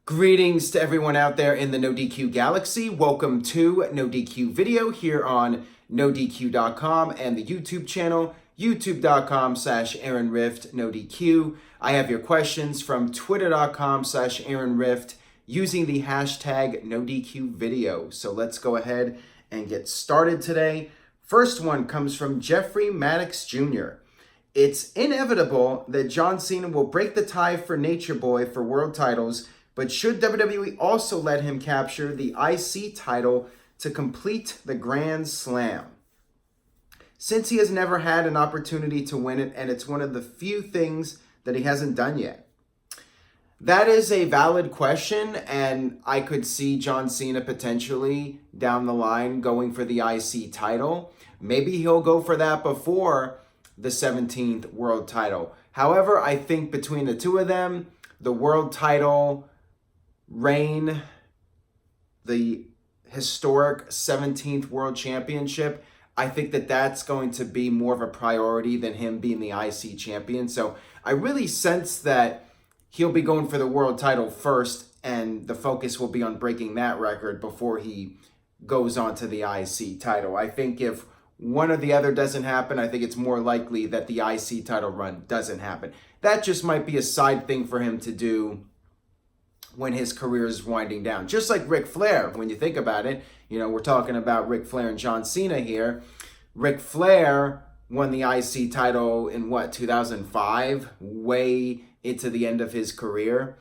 Greetings to everyone out there in the NoDQ galaxy. Welcome to NoDQ video here on NoDQ.com and the YouTube channel, youtube.com/AaronRift I have your questions from twitter.com/AaronRift using the hashtag NoDQ video. So let's go ahead and get started today. First one comes from Jeffrey Maddox Jr. It's inevitable that John Cena will break the tie for Nature Boy for world titles, but should WWE also let him capture the IC title to complete the Grand Slam? Since he has never had an opportunity to win it, and it's one of the few things that he hasn't done yet. That is a valid question, and I could see John Cena potentially down the line going for the IC title. Maybe he'll go for that before the 17th world title. However, I think between the two of them, the world title reign, the historic 17th world championship, I think that that's going to be more of a priority than him being the IC champion. So I really sense that he'll be going for the world title first, and the focus will be on breaking that record before he goes on to the IC title. I think if one or the other doesn't happen, I think it's more likely that the IC title run doesn't happen. That just might be a side thing for him to do when his career is winding down. Just like Ric Flair, when you think about it, we're talking about Ric Flair and John Cena here. Ric Flair won the IC title in 2005, way into the end of his career.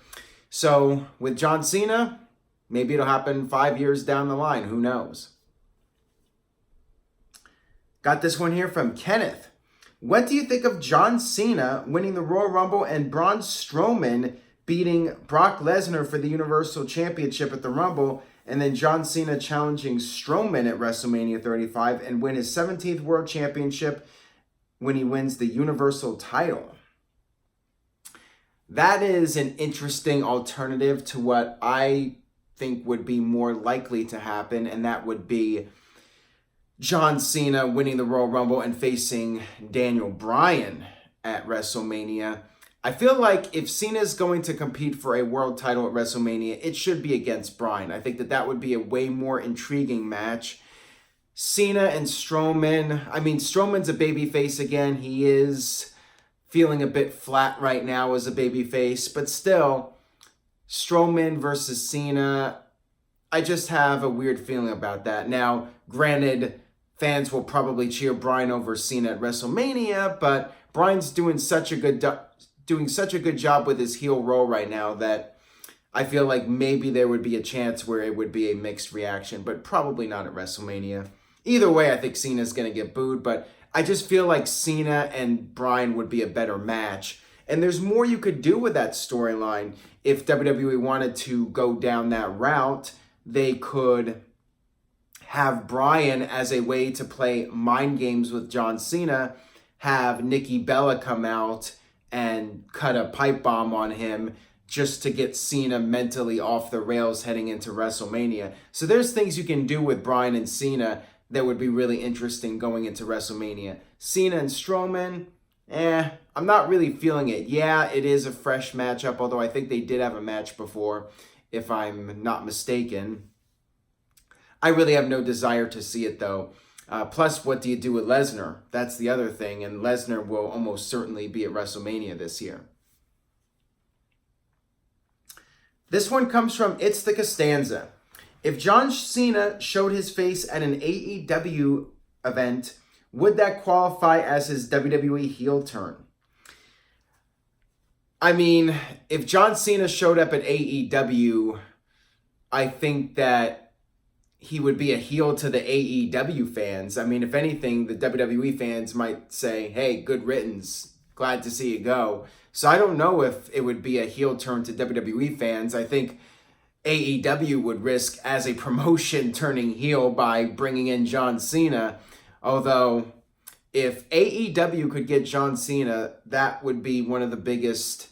So with John Cena, maybe it'll happen 5 years down the line, who knows? Got this one here from Kenneth. What do you think of John Cena winning the Royal Rumble and Braun Strowman beating Brock Lesnar for the Universal Championship at the Rumble, and then John Cena challenging Strowman at WrestleMania 35 and win his 17th World Championship when he wins the Universal title? That is an interesting alternative to what I think would be more likely to happen, and that would be John Cena winning the Royal Rumble and facing Daniel Bryan at WrestleMania. I feel like if Cena's going to compete for a world title at WrestleMania, it should be against Bryan. I think that would be a way more intriguing match. Cena and Strowman, Strowman's a babyface again. He is feeling a bit flat right now as a babyface, but still, Strowman versus Cena, I just have a weird feeling about that. Now, granted, fans will probably cheer Bryan over Cena at WrestleMania, but Bryan's doing such a good job with his heel role right now that I feel like maybe there would be a chance where it would be a mixed reaction, but probably not at WrestleMania. Either way, I think Cena's going to get booed, but I just feel like Cena and Bryan would be a better match. And there's more you could do with that storyline. If WWE wanted to go down that route, they could have Bryan as a way to play mind games with John Cena, have Nikki Bella come out and cut a pipe bomb on him just to get Cena mentally off the rails heading into WrestleMania. So there's things you can do with Bryan and Cena that would be really interesting going into WrestleMania. Cena and Strowman, I'm not really feeling it. Yeah, it is a fresh matchup, although I think they did have a match before, if I'm not mistaken. I really have no desire to see it, though. Plus, what do you do with Lesnar? That's the other thing, and Lesnar will almost certainly be at WrestleMania this year. This one comes from It's the Costanza. If John Cena showed his face at an AEW event, would that qualify as his WWE heel turn? If John Cena showed up at AEW, I think that he would be a heel to the AEW fans. If anything, the WWE fans might say, hey, good riddance, glad to see you go. So I don't know if it would be a heel turn to WWE fans. I think AEW would risk as a promotion turning heel by bringing in John Cena. Although, if AEW could get John Cena, that would be one of the biggest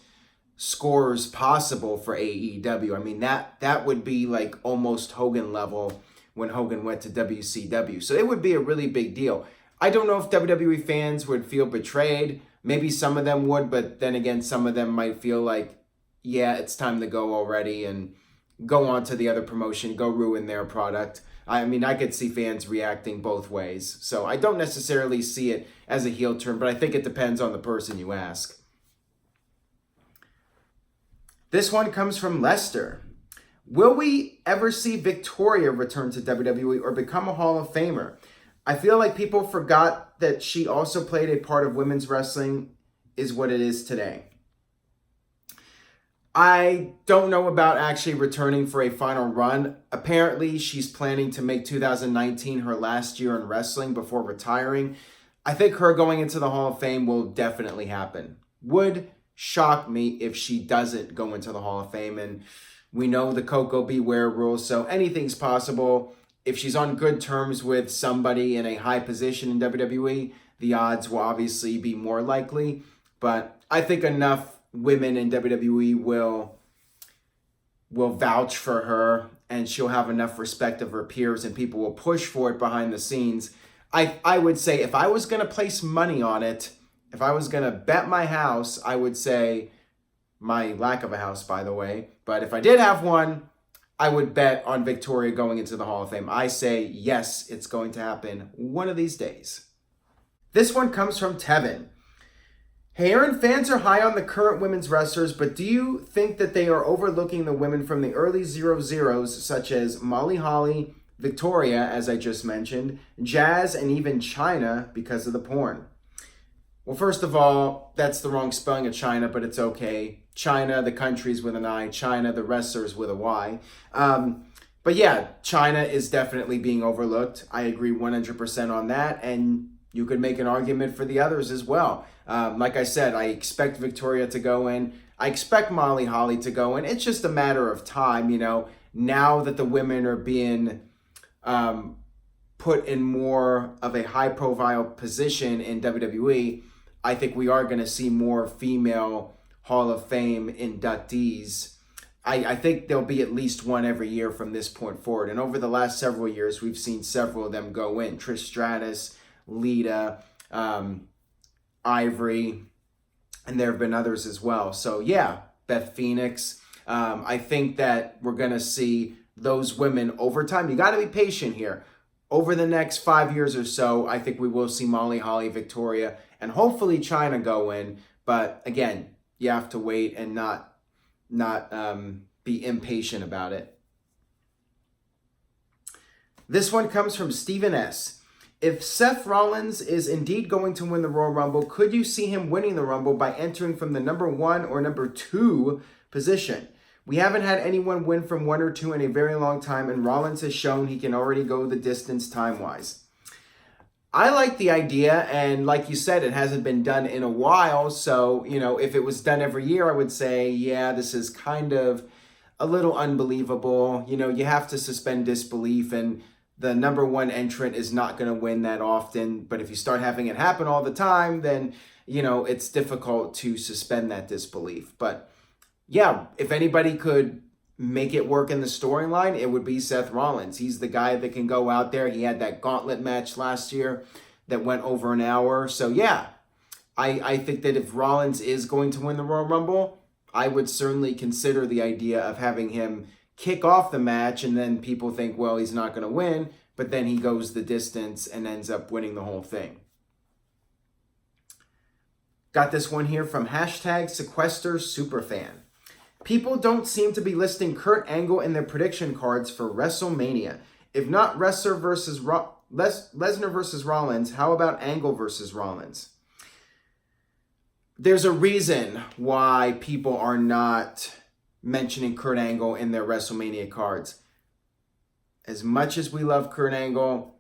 scores possible for AEW. That would be like almost Hogan level when Hogan went to WCW. So it would be a really big deal. I don't know if WWE fans would feel betrayed. Maybe some of them would, but then again, some of them might feel like, yeah, it's time to go already. And go on to the other promotion, go ruin their product. I mean, I could see fans reacting both ways. So I don't necessarily see it as a heel turn, but I think it depends on the person you ask. This one comes from Lester. Will we ever see Victoria return to WWE or become a Hall of Famer? I feel like people forgot that she also played a part of women's wrestling is what it is today. I don't know about actually returning for a final run. Apparently, she's planning to make 2019 her last year in wrestling before retiring. I think her going into the Hall of Fame will definitely happen. Would shock me if she doesn't go into the Hall of Fame. And we know the Coco Beware rule, so anything's possible. If she's on good terms with somebody in a high position in WWE, the odds will obviously be more likely. But I think enough women in WWE will vouch for her, and she'll have enough respect of her peers, and people will push for it behind the scenes. I would say if I was going to place money on it, if I was going to bet my house, I would say, my lack of a house, by the way, but if I did have one, I would bet on Victoria going into the Hall of Fame. I say, yes, it's going to happen one of these days. This one comes from Tevin. Hey Aaron, fans are high on the current women's wrestlers, but do you think that they are overlooking the women from the early 00s, such as Molly Holly, Victoria, as I just mentioned, Jazz, and even China because of the porn? Well, first of all, that's the wrong spelling of China, but it's okay. China, the country's with an I. China, the wrestlers with a Y. But yeah, China is definitely being overlooked. I agree 100% on that. And you could make an argument for the others as well. Like I said, I expect Victoria to go in. I expect Molly Holly to go in. It's just a matter of time, you know. Now that the women are being put in more of a high-profile position in WWE, I think we are going to see more female Hall of Fame inductees. I think there'll be at least one every year from this point forward. And over the last several years, we've seen several of them go in. Trish Stratus, Lita, Ivory, and there have been others as well. So yeah, Beth Phoenix. I think that we're going to see those women over time. You got to be patient here. Over the next 5 years or so, I think we will see Molly Holly, Victoria, and hopefully China go in. But again, you have to wait and not be impatient about it. This one comes from Stephen S. If Seth Rollins is indeed going to win the Royal Rumble, could you see him winning the Rumble by entering from the number 1 or number 2 position? We haven't had anyone win from 1 or 2 in a very long time, and Rollins has shown he can already go the distance time-wise. I like the idea, and like you said, it hasn't been done in a while, so, you know, if it was done every year, I would say, yeah, this is kind of a little unbelievable. You know, you have to suspend disbelief, and the number 1 entrant is not going to win that often, but if you start having it happen all the time, then, you know, it's difficult to suspend that disbelief. But yeah, if anybody could make it work in the storyline, it would be Seth Rollins. He's the guy that can go out there. He had that gauntlet match last year that went over an hour. So yeah, I think that if Rollins is going to win the Royal Rumble, I would certainly consider the idea of having him kick off the match, and then people think, well, he's not going to win, but then he goes the distance and ends up winning the whole thing. Got this one here from #SequesterSuperfan. People don't seem to be listing Kurt Angle in their prediction cards for WrestleMania. If not Lesnar versus Rollins, how about Angle versus Rollins? There's a reason why people are not mentioning Kurt Angle in their WrestleMania cards. As much as we love Kurt Angle,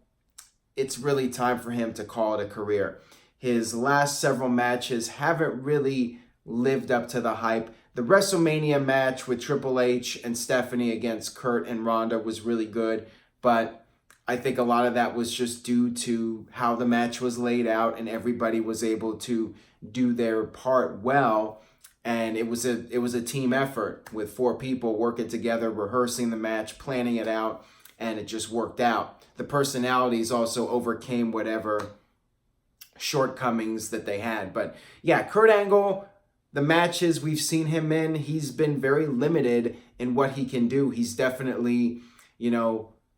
it's really time for him to call it a career. His last several matches haven't really lived up to the hype. The WrestleMania match with Triple H and Stephanie against Kurt and Ronda was really good, but I think a lot of that was just due to how the match was laid out, and everybody was able to do their part well. And it was a team effort with 4 people working together, rehearsing the match, planning it out, and it just worked out. The personalities also overcame whatever shortcomings that they had. But yeah, Kurt Angle, the matches we've seen him in, he's been very limited in what he can do. He's definitely,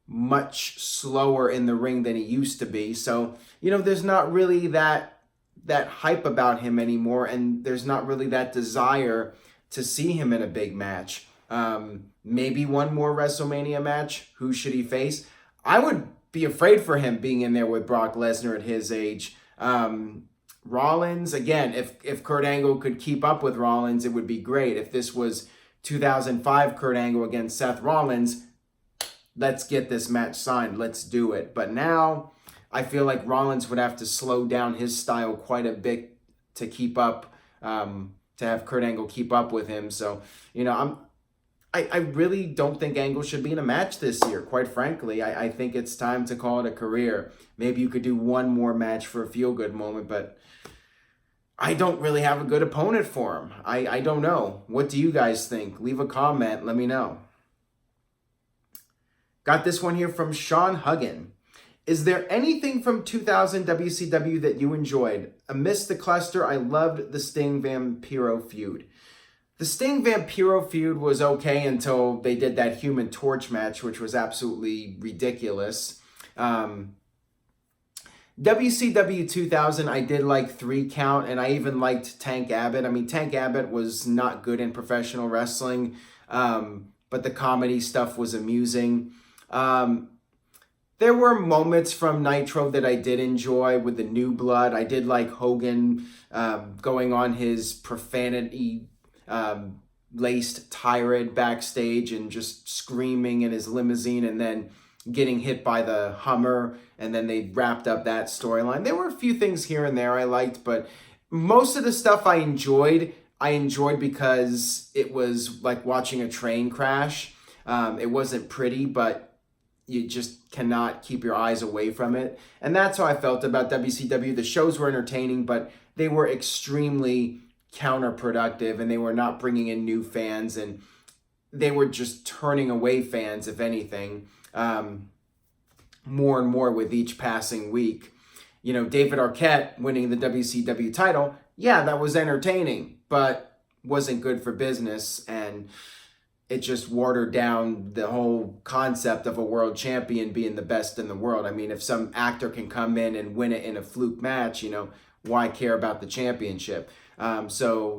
much slower in the ring than he used to be. So, there's not really that hype about him anymore, and there's not really that desire to see him in a big match. Maybe one more WrestleMania match. Who should he face? I would be afraid for him being in there with Brock Lesnar at his age. Rollins, again, if Kurt Angle could keep up with Rollins, it would be great. If this was 2005 Kurt Angle against Seth Rollins, let's get this match signed. Let's do it. But now I feel like Rollins would have to slow down his style quite a bit to keep up, to have Kurt Angle keep up with him. So, I really don't think Angle should be in a match this year, quite frankly. I think it's time to call it a career. Maybe you could do one more match for a feel-good moment, but I don't really have a good opponent for him. I don't know. What do you guys think? Leave a comment. Let me know. Got this one here from Sean Huggin. Is there anything from 2000 WCW that you enjoyed? Amidst the cluster, I loved the Sting Vampiro feud. The Sting Vampiro feud was okay until they did that Human Torch match, which was absolutely ridiculous. WCW 2000, I did like 3 count, and I even liked Tank Abbott. I mean, Tank Abbott was not good in professional wrestling, but the comedy stuff was amusing. There were moments from Nitro that I did enjoy with the New Blood. I did like Hogan going on his profanity laced tirade backstage and just screaming in his limousine and then getting hit by the Hummer, and then they wrapped up that storyline. There were a few things here and there I liked, but most of the stuff I enjoyed because it was like watching a train crash. It wasn't pretty, but you just cannot keep your eyes away from it. And that's how I felt about WCW. The shows were entertaining, but they were extremely counterproductive, and they were not bringing in new fans, and they were just turning away fans, if anything, more and more with each passing week. David Arquette winning the WCW title, yeah, that was entertaining, but wasn't good for business, and it just watered down the whole concept of a world champion being the best in the world. I mean, if some actor can come in and win it in a fluke match, why care about the championship? So,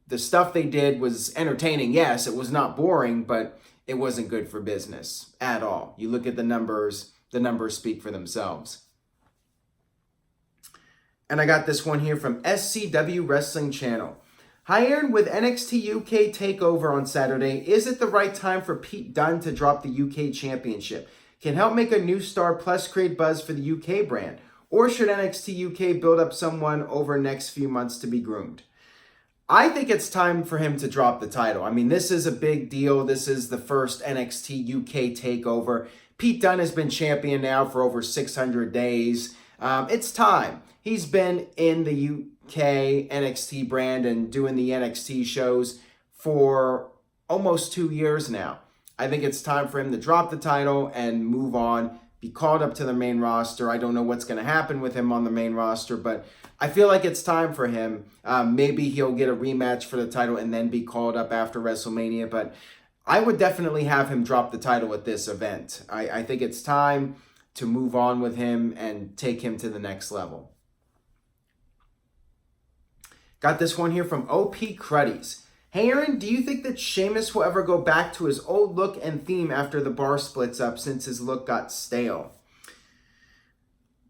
the stuff they did was entertaining. Yes, it was not boring, but it wasn't good for business at all. You look at the numbers speak for themselves. And I got this one here from SCW Wrestling Channel. Hi, Aaron, with NXT UK TakeOver on Saturday, is it the right time for Pete Dunne to drop the UK Championship? Can help make a new star plus create buzz for the UK brand? Or should NXT UK build up someone over next few months to be groomed? I think it's time for him to drop the title. I mean, this is a big deal. This is the first NXT UK takeover. Pete Dunne has been champion now for over 600 days. It's time. He's been in the UK NXT brand and doing the NXT shows for almost 2 years now. I think it's time for him to drop the title and move on, be called up to the main roster. I don't know what's going to happen with him on the main roster, but I feel like it's time for him. Maybe he'll get a rematch for the title and then be called up after WrestleMania, but I would definitely have him drop the title at this event. I think it's time to move on with him and take him to the next level. Got this one here from OP Cruddies. Hey Aaron, do you think that Sheamus will ever go back to his old look and theme after the bar splits up since his look got stale?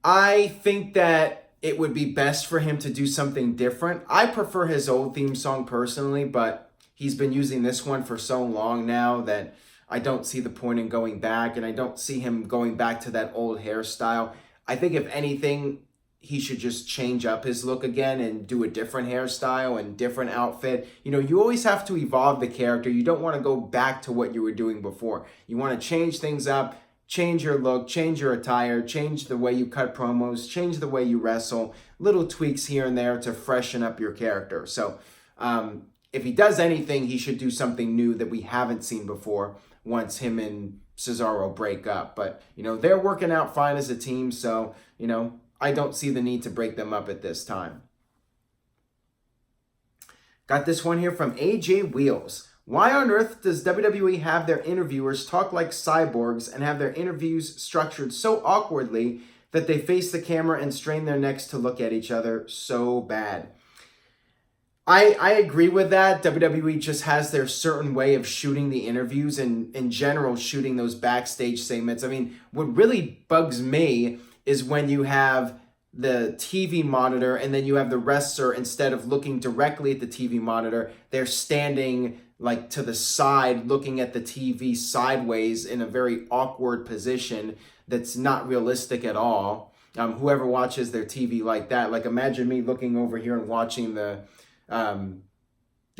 I think that it would be best for him to do something different. I prefer his old theme song personally, but he's been using this one for so long now that I don't see the point in going back, and I don't see him going back to that old hairstyle. I think if anything, he should just change up his look again and do a different hairstyle and different outfit. You always have to evolve the character. You don't want to go back to what you were doing before. You want to change things up, change your look, change your attire, change the way you cut promos, change the way you wrestle, little tweaks here and there to freshen up your character. So if he does anything, he should do something new that we haven't seen before once him and Cesaro break up. But, they're working out fine as a team, so, I don't see the need to break them up at this time. Got this one here from AJ Wheels. Why on earth does WWE have their interviewers talk like cyborgs and have their interviews structured so awkwardly that they face the camera and strain their necks to look at each other so bad? I agree with that. WWE just has their certain way of shooting the interviews and in general shooting those backstage segments. I mean, what really bugs me is when you have the TV monitor and then you have the wrestler, instead of looking directly at the TV monitor, they're standing like to the side looking at the TV sideways in a very awkward position that's not realistic at all. Whoever watches their TV like that, like imagine me looking over here and watching the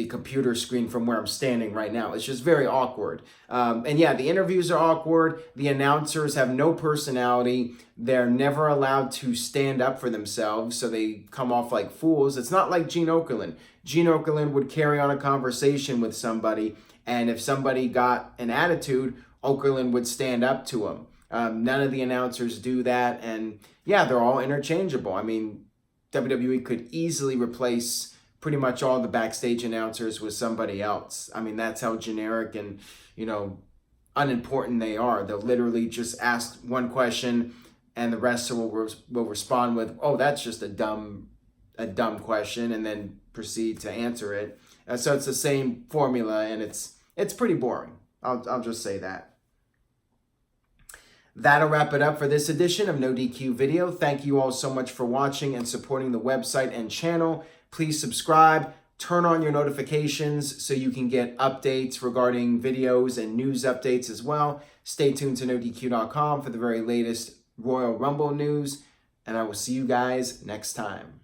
computer screen from where I'm standing right now. It's just very awkward. And yeah, the interviews are awkward. The announcers have no personality. They're never allowed to stand up for themselves, so they come off like fools. It's not like Gene Okerlund. Gene Okerlund would carry on a conversation with somebody, and if somebody got an attitude, Okerlund would stand up to him. None of the announcers do that, and yeah, they're all interchangeable. I mean, WWE could easily replace pretty much all the backstage announcers with somebody else. I mean, that's how generic and, unimportant they are. They'll literally just ask one question and the wrestler will respond with, oh, that's just a dumb question, and then proceed to answer it. So it's the same formula, and it's pretty boring. I'll just say that. That'll wrap it up for this edition of NoDQ Video. Thank you all so much for watching and supporting the website and channel. Please subscribe, turn on your notifications so you can get updates regarding videos and news updates as well. Stay tuned to NoDQ.com for the very latest Royal Rumble news, and I will see you guys next time.